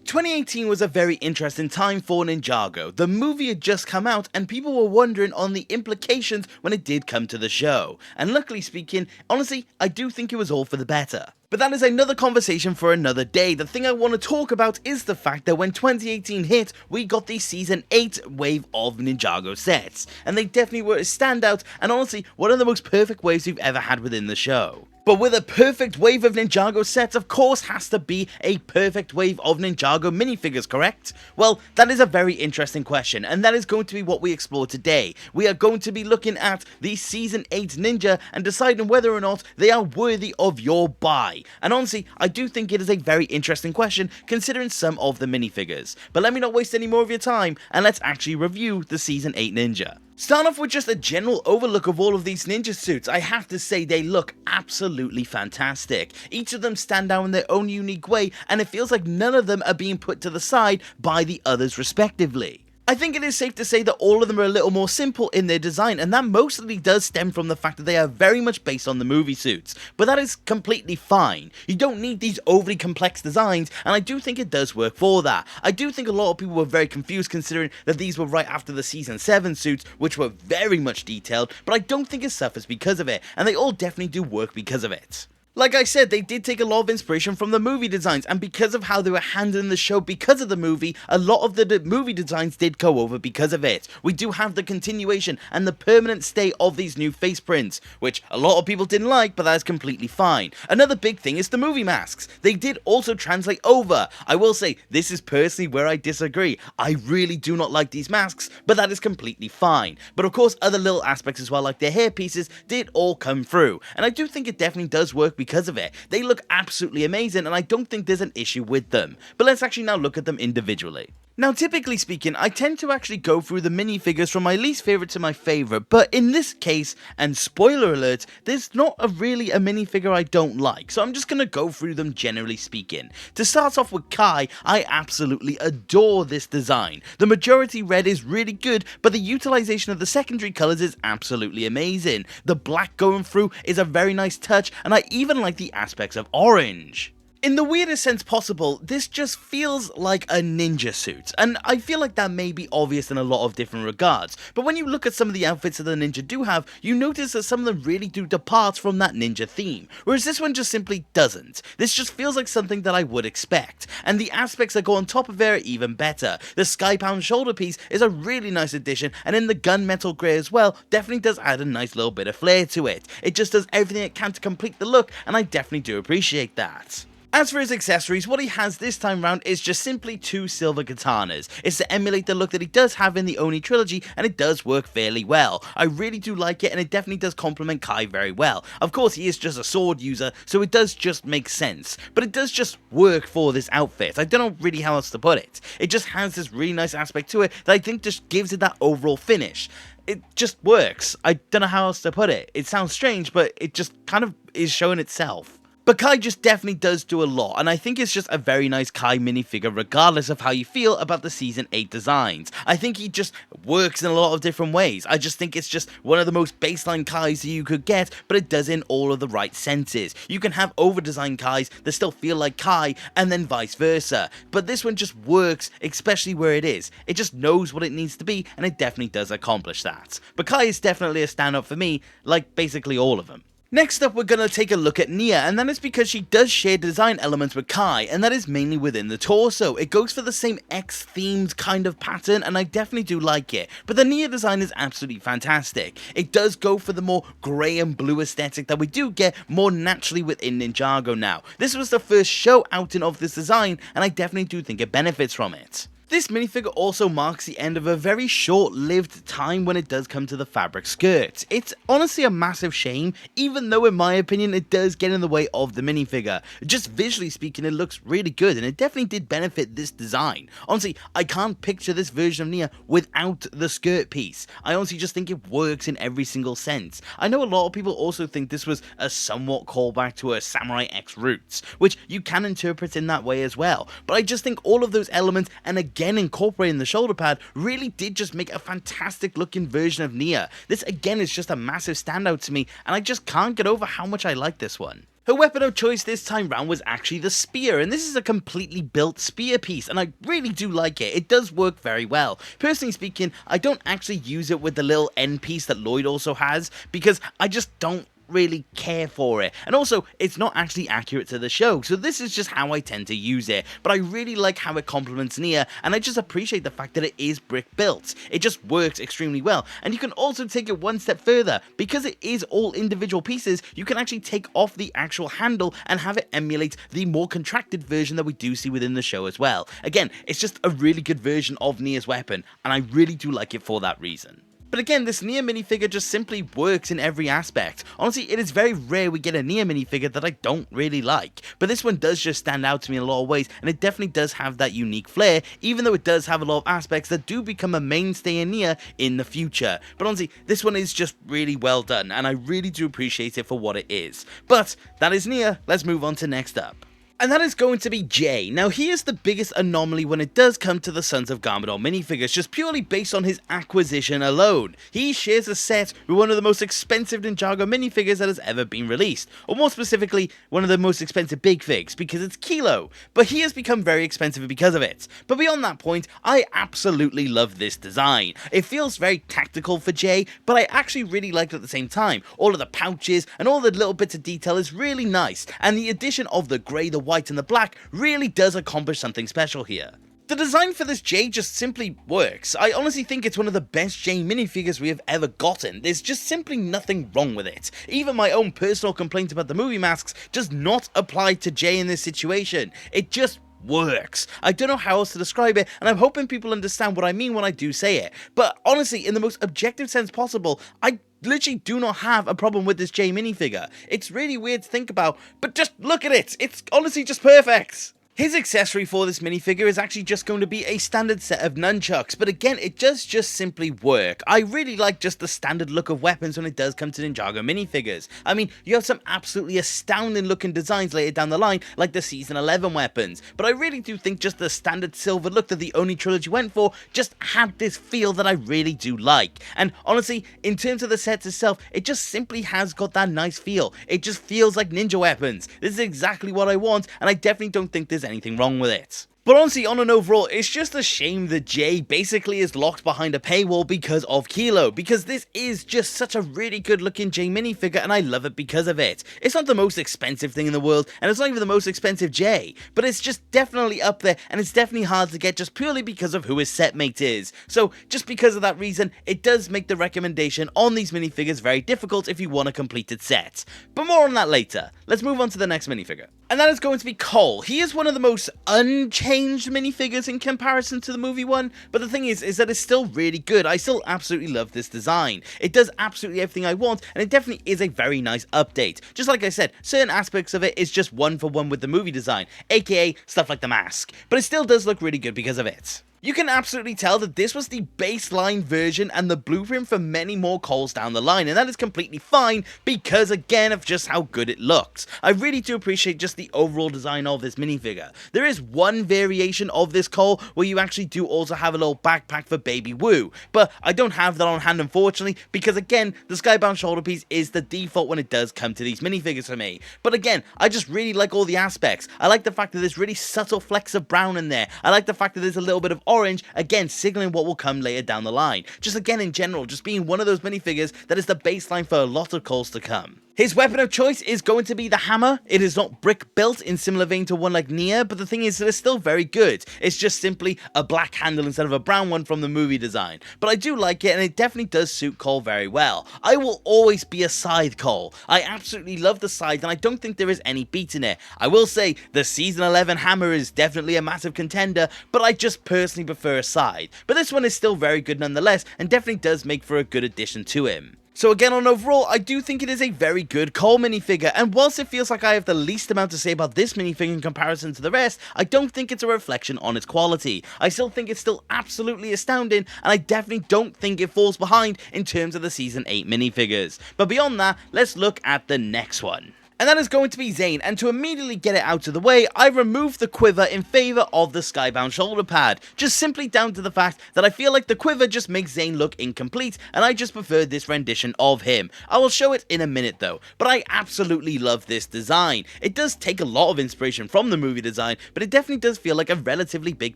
2018 was a very interesting time for Ninjago. The movie had just come out and people were wondering on the implications when it did come to the show. And luckily speaking, honestly, I do think it was all for the better. But that is another conversation for another day. The thing I want to talk about is the fact that when 2018 hit, we got the Season 8 wave of Ninjago sets. And they definitely were a standout and honestly one of the most perfect waves we've ever had within the show. But with a perfect wave of Ninjago sets, of course has to be a perfect wave of Ninjago minifigures, correct? Well, that is a very interesting question, and that is going to be what we explore today. We are going to be looking at the Season 8 Ninja and deciding whether or not they are worthy of your buy. And honestly, I do think it is a very interesting question considering some of the minifigures. But let me not waste any more of your time, and let's actually review the Season 8 Ninja. Start off with just a general overlook of all of these ninja suits. I have to say they look absolutely fantastic. Each of them stand out in their own unique way, and it feels like none of them are being put to the side by the others respectively. I think it is safe to say that all of them are a little more simple in their design, and that mostly does stem from the fact that they are very much based on the movie suits, but that is completely fine. You don't need these overly complex designs, and I do think it does work for that. I do think a lot of people were very confused considering that these were right after the Season 7 suits, which were very much detailed, but I don't think it suffers because of it, and they all definitely do work because of it. Like I said, they did take a lot of inspiration from the movie designs, and because of how they were handling the show because of the movie, a lot of the movie designs did go over because of it. We do have the continuation and the permanent stay of these new face prints, which a lot of people didn't like, but that is completely fine. Another big thing is the movie masks. They did also translate over. I will say, this is personally where I disagree. I really do not like these masks, but that is completely fine. But of course, other little aspects as well, like their hair pieces, did all come through, and I do think it definitely does work because of it. They look absolutely amazing, and I don't think there's an issue with them. But let's actually now look at them individually. Now, typically speaking, I tend to actually go through the minifigures from my least favourite to my favourite, but in this case, and spoiler alert, there's not really a minifigure I don't like, so I'm just going to go through them generally speaking. To start off with Kai, I absolutely adore this design. The majority red is really good, but the utilisation of the secondary colours is absolutely amazing. The black going through is a very nice touch, and I even like the aspects of orange. In the weirdest sense possible, this just feels like a ninja suit, and I feel like that may be obvious in a lot of different regards, but when you look at some of the outfits that the ninja do have, you notice that some of them really do depart from that ninja theme, whereas this one just simply doesn't. This just feels like something that I would expect, and the aspects that go on top of it are even better. The Skybound shoulder piece is a really nice addition, and in the gunmetal grey as well, definitely does add a nice little bit of flair to it. It just does everything it can to complete the look, and I definitely do appreciate that. As for his accessories, what he has this time round is just simply two silver katanas. It's to emulate the look that he does have in the Oni trilogy, and it does work fairly well. I really do like it, and it definitely does complement Kai very well. Of course, he is just a sword user, so it does just make sense, but it does just work for this outfit. I don't know really how else to put it. It just has this really nice aspect to it that I think just gives it that overall finish. It just works. I don't know how else to put it. It sounds strange, but it just kind of is showing itself. But Kai just definitely does do a lot, and I think it's just a very nice Kai minifigure regardless of how you feel about the Season 8 designs. I think he just works in a lot of different ways. I just think it's just one of the most baseline Kais that you could get, but it does in all of the right senses. You can have over-designed Kais that still feel like Kai, and then vice versa. But this one just works, especially where it is. It just knows what it needs to be, and it definitely does accomplish that. But Kai is definitely a standout for me, like basically all of them. Next up, we're going to take a look at Nia, and that is because she does share design elements with Kai, and that is mainly within the torso. It goes for the same X-themed kind of pattern, and I definitely do like it, but the Nia design is absolutely fantastic. It does go for the more grey and blue aesthetic that we do get more naturally within Ninjago now. This was the first show outing of this design, and I definitely do think it benefits from it. This minifigure also marks the end of a very short-lived time when it does come to the fabric skirts. It's honestly a massive shame, even though in my opinion it does get in the way of the minifigure. Just visually speaking, it looks really good, and it definitely did benefit this design. Honestly, I can't picture this version of Nia without the skirt piece. I honestly just think it works in every single sense. I know a lot of people also think this was a somewhat callback to a Samurai X roots, which you can interpret in that way as well, but I just think all of those elements, and again incorporating the shoulder pad, really did just make a fantastic looking version of Nia. This again is just a massive standout to me, and I just can't get over how much I like this one. Her weapon of choice this time round was actually the spear, and this is a completely built spear piece, and I really do like it. It does work very well. Personally speaking, I don't actually use it with the little end piece that Lloyd also has, because I just don't really care for it, and also it's not actually accurate to the show, so this is just how I tend to use it. But I really like how it complements Nia, and I just appreciate the fact that it is brick built. It just works extremely well, and you can also take it one step further. Because it is all individual pieces, you can actually take off the actual handle and have it emulate the more contracted version that we do see within the show as well. Again, it's just a really good version of Nia's weapon, and I really do like it for that reason. But again, this Nia minifigure just simply works in every aspect. Honestly, it is very rare we get a Nia minifigure that I don't really like, but this one does just stand out to me in a lot of ways, and it definitely does have that unique flair, even though it does have a lot of aspects that do become a mainstay in Nia in the future. But honestly, this one is just really well done, and I really do appreciate it for what it is. But that is Nia. Let's move on to next up. And that is going to be Jay. Now, he is the biggest anomaly when it does come to the Sons of Garmadon minifigures, just purely based on his acquisition alone. He shares a set with one of the most expensive Ninjago minifigures that has ever been released, or more specifically, one of the most expensive big figs, because it's Kilo, but he has become very expensive because of it. But beyond that point, I absolutely love this design. It feels very tactical for Jay, but I actually really like it at the same time. All of the pouches and all the little bits of detail is really nice, and the addition of the grey, the white and the black really does accomplish something special here. The design for this Jay just simply works. I honestly think it's one of the best Jay minifigures we have ever gotten. There's just simply nothing wrong with it. Even my own personal complaint about the movie masks does not apply to Jay in this situation. It just works. I don't know how else to describe it, and I'm hoping people understand what I mean when I do say it. But honestly, in the most objective sense possible, I literally do not have a problem with this Jay minifigure. It's really weird to think about, but just look at it. It's honestly just perfect. His accessory for this minifigure is actually just going to be a standard set of nunchucks, but again, it does just simply work. I really like just the standard look of weapons when it does come to Ninjago minifigures. I mean, you have some absolutely astounding looking designs later down the line, like the Season 11 weapons, but I really do think just the standard silver look that the Oni trilogy went for just had this feel that I really do like. And honestly, in terms of the sets itself, it just simply has got that nice feel. It just feels like ninja weapons. This is exactly what I want, and I definitely don't think there's anything wrong with it. But honestly, on an overall, it's just a shame that Jay basically is locked behind a paywall because of Kilo, because this is just such a really good looking Jay minifigure, and I love it because of it. It's not the most expensive thing in the world, and it's not even the most expensive Jay, but it's just definitely up there, and it's definitely hard to get just purely because of who his set mate is. So just because of that reason, it does make the recommendation on these minifigures very difficult if you want a completed set. But more on that later. Let's move on to the next minifigure. And that is going to be Cole. He is one of the most unchanged minifigures in comparison to the movie one, but the thing is that it's still really good. I still absolutely love this design. It does absolutely everything I want, and it definitely is a very nice update. Just like I said, certain aspects of it is just one for one with the movie design, aka stuff like the mask, but it still does look really good because of it. You can absolutely tell that this was the baseline version and the blueprint for many more Coles down the line, and that is completely fine because, again, of just how good it looks. I really do appreciate just the overall design of this minifigure. There is one variation of this Cole where you actually do also have a little backpack for Baby Woo, but I don't have that on hand, unfortunately, because, again, the skybound shoulder piece is the default when it does come to these minifigures for me. But again, I just really like all the aspects. I like the fact that there's really subtle flecks of brown in there. I like the fact that there's a little bit of orange, again signaling what will come later down the line. Just again in general, just being one of those minifigures that is the baseline for a lot of Coles to come. His weapon of choice is going to be the hammer. It is not brick built in similar vein to one like Nia, but the thing is that it's still very good. It's just simply a black handle instead of a brown one from the movie design. But I do like it, and it definitely does suit Cole very well. I will always be a scythe Cole. I absolutely love the scythe, and I don't think there is any beating it. I will say the Season 11 hammer is definitely a massive contender, but I just personally prefer a scythe. But this one is still very good nonetheless, and definitely does make for a good addition to him. So again, on overall, I do think it is a very good Cole minifigure, and whilst it feels like I have the least amount to say about this minifigure in comparison to the rest, I don't think it's a reflection on its quality. I still think it's still absolutely astounding, and I definitely don't think it falls behind in terms of the Season 8 minifigures. But beyond that, let's look at the next one. And that is going to be Zane, and to immediately get it out of the way, I removed the quiver in favour of the skybound shoulder pad, just simply down to the fact that I feel like the quiver just makes Zane look incomplete, and I just prefer this rendition of him. I will show it in a minute though, but I absolutely love this design. It does take a lot of inspiration from the movie design, but it definitely does feel like a relatively big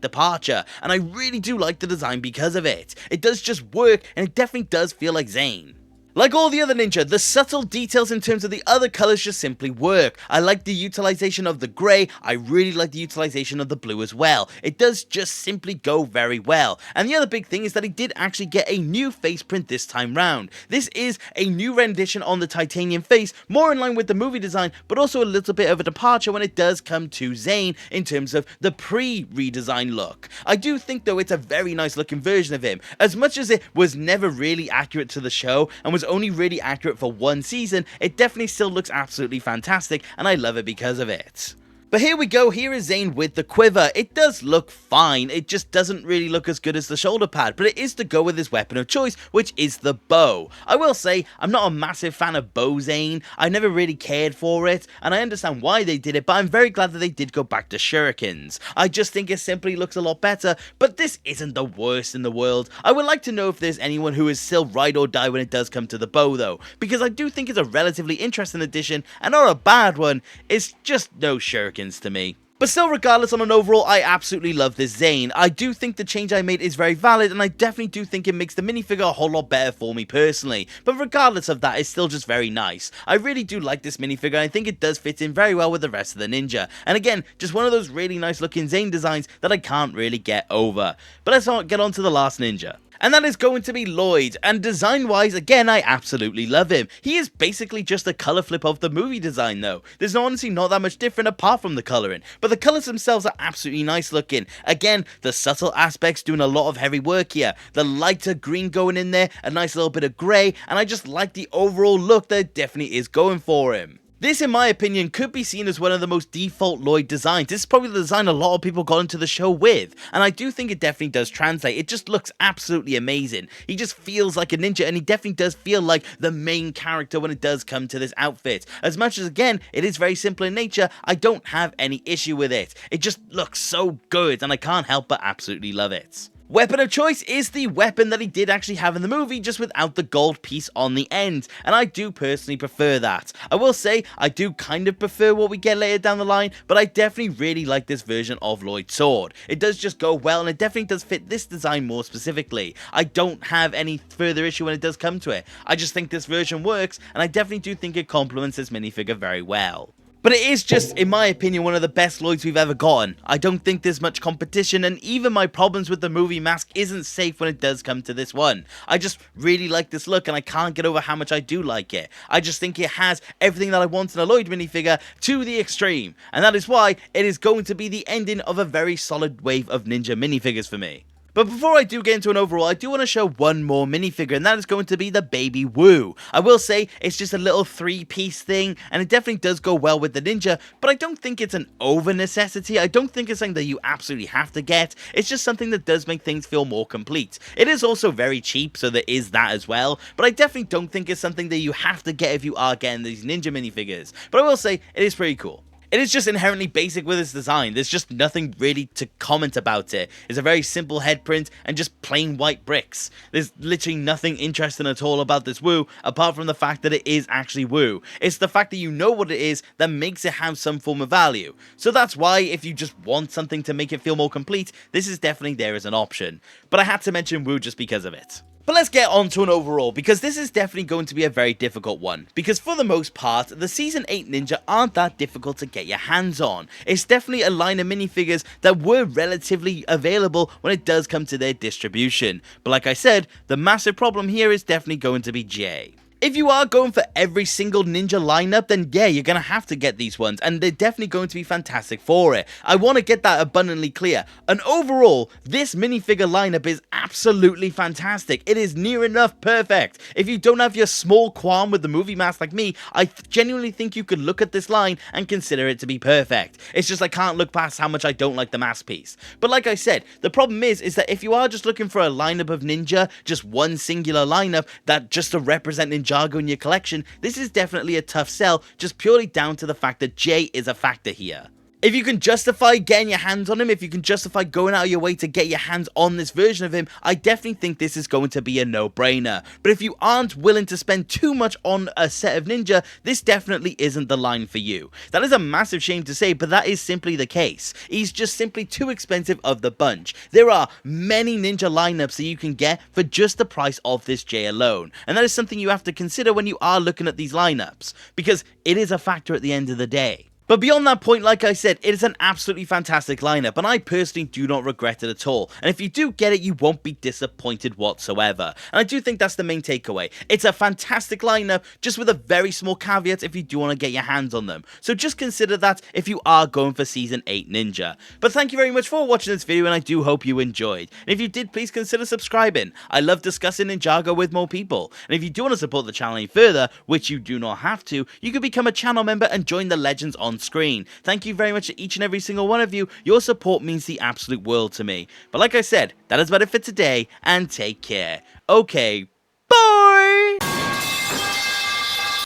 departure, and I really do like the design because of it. It does just work, and it definitely does feel like Zane. Like all the other ninja, the subtle details in terms of the other colours just simply work. I like the utilisation of the grey, I really like the utilisation of the blue as well. It does just simply go very well. And the other big thing is that he did actually get a new face print this time round. This is a new rendition on the titanium face, more in line with the movie design, but also a little bit of a departure when it does come to Zane in terms of the pre-redesign look. I do think though it's a very nice looking version of him. As much as it was never really accurate to the show and was only really accurate for one season, it definitely still looks absolutely fantastic, and I love it because of it. But here we go, here is Zane with the quiver. It does look fine, it just doesn't really look as good as the shoulder pad, but it is to go with his weapon of choice, which is the bow. I will say, I'm not a massive fan of bow Zane, I never really cared for it, and I understand why they did it, but I'm very glad that they did go back to shurikens. I just think it simply looks a lot better, but this isn't the worst in the world. I would like to know if there's anyone who is still ride or die when it does come to the bow though, because I do think it's a relatively interesting addition, and not a bad one. It's just no shurikens to me. But still, regardless, on an overall, I absolutely love this Zane. I do think the change I made is very valid, and I definitely do think it makes the minifigure a whole lot better for me personally. But regardless of that, it's still just very nice. I really do like this minifigure, and I think it does fit in very well with the rest of the ninja. And again, just one of those really nice looking Zane designs that I can't really get over. But let's get on to the last ninja. And that is going to be Lloyd, and design-wise, again, I absolutely love him. He is basically just a colour flip of the movie design though. There's honestly not that much different apart from the colouring, but the colours themselves are absolutely nice looking. Again, the subtle aspects doing a lot of heavy work here. The lighter green going in there, a nice little bit of grey, and I just like the overall look that it definitely is going for him. This, in my opinion, could be seen as one of the most default Lloyd designs. This is probably the design a lot of people got into the show with, and I do think it definitely does translate. It just looks absolutely amazing. He just feels like a ninja, and he definitely does feel like the main character when it does come to this outfit. As much as, again, it is very simple in nature, I don't have any issue with it. It just looks so good, and I can't help but absolutely love it. Weapon of choice is the weapon that he did actually have in the movie, just without the gold piece on the end, and I do personally prefer that. I will say, I do kind of prefer what we get later down the line, but I definitely really like this version of Lloyd's sword. It does just go well, and it definitely does fit this design more specifically. I don't have any further issue when it does come to it. I just think this version works, and I definitely do think it complements this minifigure very well. But it is just, in my opinion, one of the best Lloyds we've ever gotten. I don't think there's much competition, and even my problems with the movie mask isn't safe when it does come to this one. I just really like this look, and I can't get over how much I do like it. I just think it has everything that I want in a Lloyd minifigure to the extreme, and that is why it is going to be the ending of a very solid wave of ninja minifigures for me. But before I do get into an overall, I do want to show one more minifigure, and that is going to be the Baby Woo. I will say, it's just a little three-piece thing, and it definitely does go well with the ninja, but I don't think it's an over-necessity. I don't think it's something that you absolutely have to get. It's just something that does make things feel more complete. It is also very cheap, so there is that as well, but I definitely don't think it's something that you have to get if you are getting these ninja minifigures. But I will say, it is pretty cool. It is just inherently basic with its design. There's just nothing really to comment about it. It's a very simple head print and just plain white bricks. There's literally nothing interesting at all about this Woo, apart from the fact that it is actually Woo. It's the fact that you know what it is that makes it have some form of value. So that's why, if you just want something to make it feel more complete, this is definitely there as an option. But I had to mention Woo just because of it. But let's get on to an overall, because this is definitely going to be a very difficult one. Because for the most part, the Season 8 Ninja aren't that difficult to get your hands on. It's definitely a line of minifigures that were relatively available when it does come to their distribution. But like I said, the massive problem here is definitely going to be Jay. If you are going for every single ninja lineup, then yeah, you're going to have to get these ones, and they're definitely going to be fantastic for it. I want to get that abundantly clear. And overall, this minifigure lineup is absolutely fantastic. It is near enough perfect. If you don't have your small qualm with the movie mask like me, I genuinely think you could look at this line and consider it to be perfect. It's just I can't look past how much I don't like the mask piece. But like I said, the problem is that if you are just looking for a lineup of ninja, just one singular lineup that just to represent Ninjago, Ninjago in your collection, this is definitely a tough sell, just purely down to the fact that J is a factor here. If you can justify getting your hands on him, if you can justify going out of your way to get your hands on this version of him, I definitely think this is going to be a no-brainer. But if you aren't willing to spend too much on a set of Ninja, this definitely isn't the line for you. That is a massive shame to say, but that is simply the case. He's just simply too expensive of the bunch. There are many Ninja lineups that you can get for just the price of this J alone, and that is something you have to consider when you are looking at these lineups, because it is a factor at the end of the day. But beyond that point, like I said, it is an absolutely fantastic lineup, and I personally do not regret it at all. And if you do get it, you won't be disappointed whatsoever. And I do think that's the main takeaway. It's a fantastic lineup, just with a very small caveat if you do want to get your hands on them. So just consider that if you are going for Season 8 Ninja. But thank you very much for watching this video, and I do hope you enjoyed. And if you did, please consider subscribing. I love discussing Ninjago with more people. And if you do want to support the channel any further, which you do not have to, you can become a channel member and join the Legends on screen. Thank you very much to each and every single one of you. Your support means the absolute world to me. But like I said, that is about it for today, and take care. Okay,